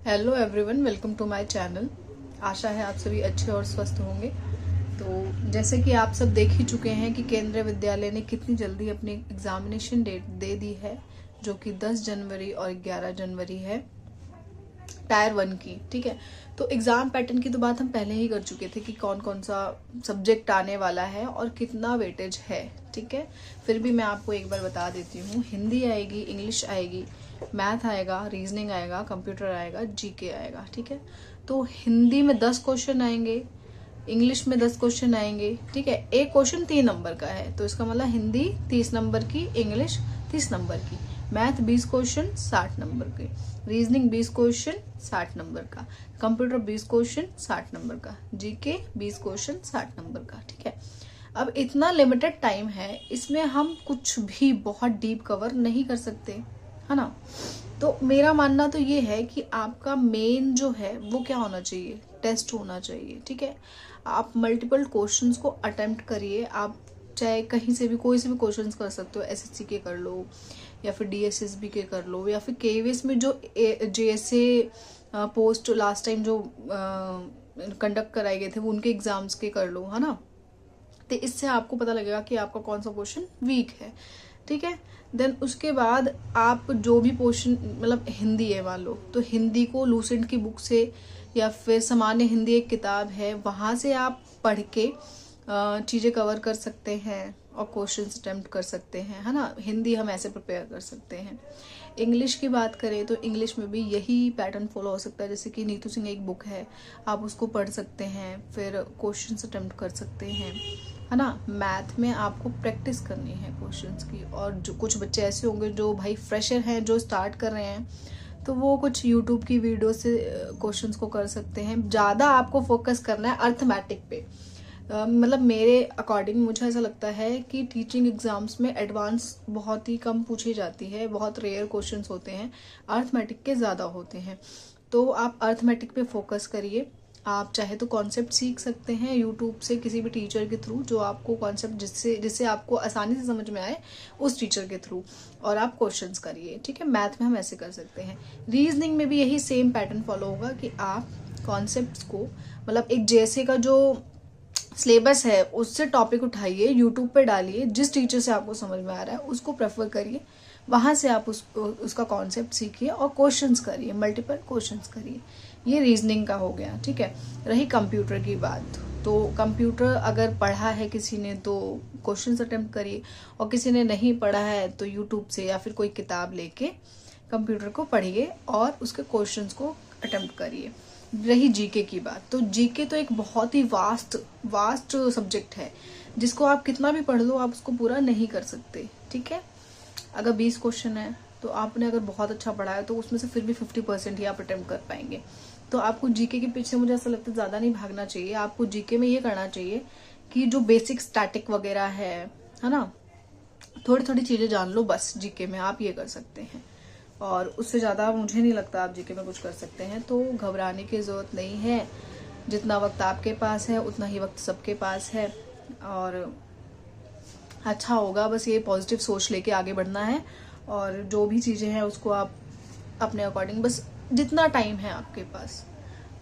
Hello everyone, welcome to my channel. आशा है आप सभी अच्छे और स्वस्थ होंगे। तो जैसे कि आप सब देख ही चुके हैं कि केंद्रीय विद्यालय ने कितनी जल्दी अपनी एग्जामिनेशन डेट दे दी है, जो कि 10 जनवरी और 11 जनवरी है टायर 1 की। ठीक है, तो एग्जाम पैटर्न की तो बात हम पहले ही कर चुके थे कि कौन कौन सा सब्जेक्ट आने वाला है और कितना वेटेज है। ठीक है, फिर भी मैं आपको एक बार बता देती हूँ। हिंदी आएगी, इंग्लिश आएगी, मैथ आएगा, रीजनिंग आएगा, कंप्यूटर आएगा, जीके आएगा। ठीक है, तो हिंदी में 10 क्वेश्चन आएंगे, इंग्लिश में 10 क्वेश्चन आएंगे। ठीक है, एक क्वेश्चन 3 नंबर का है, तो इसका मतलब हिंदी 30 नंबर की, इंग्लिश 30 नंबर की, मैथ 20 क्वेश्चन 60 नंबर के, रीजनिंग 20 क्वेश्चन 60 नंबर का, कंप्यूटर 20 क्वेश्चन 60 नंबर का, जीके 20 क्वेश्चन 60 नंबर का। ठीक है, अब इतना लिमिटेड टाइम है, इसमें हम कुछ भी बहुत डीप कवर नहीं कर सकते, है ना। तो मेरा मानना तो ये है कि आपका मेन जो है वो क्या होना चाहिए, टेस्ट होना चाहिए। ठीक है, आप मल्टीपल क्वेश्चंस को अटेम्प्ट करिए। आप चाहे कहीं से भी कोई से भी क्वेश्चंस कर सकते हो, एसएससी के कर लो या फिर डीएसएसबी के कर लो या फिर केवीएस में जो जेएसए पोस्ट लास्ट टाइम जो कंडक्ट कराए गए थे वो उनके एग्जाम्स के कर लो, है ना। तो इससे आपको पता लगेगा कि आपका कौन सा क्वेश्चन वीक है। ठीक है, देन उसके बाद आप जो भी पोर्शन, मतलब हिंदी है मान लो, तो हिंदी को लूसेंट की बुक से या फिर सामान्य हिंदी एक किताब है वहाँ से आप पढ़ के चीज़ें कवर कर सकते हैं और क्वेश्चंस अटेम्प्ट कर सकते हैं, है ना। हिंदी हम ऐसे प्रिपेयर कर सकते हैं। इंग्लिश की बात करें तो इंग्लिश में भी यही पैटर्न फॉलो हो सकता है। जैसे कि नीतू सिंह एक बुक है, आप उसको पढ़ सकते हैं, फिर क्वेश्चंस अटेम्प्ट कर सकते हैं, है ना। मैथ में आपको प्रैक्टिस करनी है क्वेश्चंस की। और जो कुछ बच्चे ऐसे होंगे जो भाई फ्रेशर हैं, जो स्टार्ट कर रहे हैं, तो वो कुछ यूट्यूब की वीडियो से क्वेश्चंस को कर सकते हैं। ज़्यादा आपको फोकस करना है अर्थमेटिक पे। मतलब मेरे अकॉर्डिंग मुझे ऐसा लगता है कि टीचिंग एग्जाम्स में एडवांस बहुत ही कम पूछी जाती है, बहुत रेयर क्वेश्चंस होते हैं, अर्थमेटिक के ज़्यादा होते हैं। तो आप अर्थमेटिक पे फोकस करिए। आप चाहे तो कॉन्सेप्ट सीख सकते हैं यूट्यूब से किसी भी टीचर के थ्रू, जो आपको कॉन्सेप्ट जिससे आपको आसानी से समझ में आए, उस टीचर के थ्रू, और आप क्वेश्चंस करिए। ठीक है, मैथ में हम ऐसे कर सकते हैं। रीजनिंग में भी यही सेम पैटर्न फॉलो होगा कि आप कॉन्सेप्ट्स को, मतलब एक जैसे का जो सिलेबस है उससे टॉपिक उठाइए, यूट्यूब पे डालिए, जिस टीचर से आपको समझ में आ रहा है उसको प्रेफर करिए, वहां से आप उसका कॉन्सेप्ट सीखिए और क्वेश्चंस करिए, मल्टीपल क्वेश्चंस करिए। ये रीजनिंग का हो गया। ठीक है, रही कंप्यूटर की बात, तो कंप्यूटर अगर पढ़ा है किसी ने तो क्वेश्चंस अटेम्प्ट करिए, और किसी ने नहीं पढ़ा है तो यूट्यूब से या फिर कोई किताब लेके कंप्यूटर को पढ़िए और उसके क्वेश्चंस को अटेम्प्ट करिए। रही जीके की बात, तो जीके तो एक बहुत ही वास्ट सब्जेक्ट है, जिसको आप कितना भी पढ़ लो आप उसको पूरा नहीं कर सकते। ठीक है, अगर 20 क्वेश्चन है तो आपने अगर बहुत अच्छा पढ़ा है तो उसमें से फिर भी 50% ही आप अटेम्प्ट कर पाएंगे। तो आपको जीके के पीछे, मुझे ऐसा लगता है, ज्यादा नहीं भागना चाहिए। आपको जीके में ये करना चाहिए कि जो बेसिक स्टैटिक वगैरह है ना, थोड़ी थोड़ी चीजें जान लो बस। जीके में आप ये कर सकते हैं, और उससे ज़्यादा मुझे नहीं लगता आप जीके में कुछ कर सकते हैं। तो घबराने की ज़रूरत नहीं है। जितना वक्त आपके पास है उतना ही वक्त सबके पास है, और अच्छा होगा। बस ये पॉजिटिव सोच लेके आगे बढ़ना है, और जो भी चीज़ें हैं उसको आप अपने अकॉर्डिंग, बस जितना टाइम है आपके पास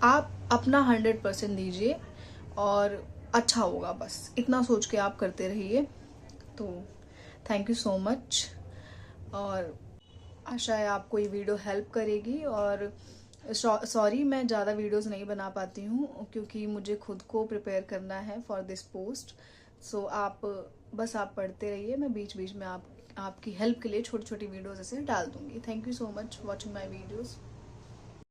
आप अपना 100% दीजिए, और अच्छा होगा। बस इतना सोच के आप करते रहिए। तो थैंक यू सो मच, और आशा है आपको ये वीडियो हेल्प करेगी। और सॉरी मैं ज़्यादा वीडियोस नहीं बना पाती हूँ, क्योंकि मुझे खुद को प्रिपेयर करना है फॉर दिस पोस्ट। सो आप बस आप पढ़ते रहिए, मैं बीच बीच में आपकी हेल्प के लिए छोटी छोटी वीडियोस ऐसे डाल दूंगी। Thank you so much watching my videos.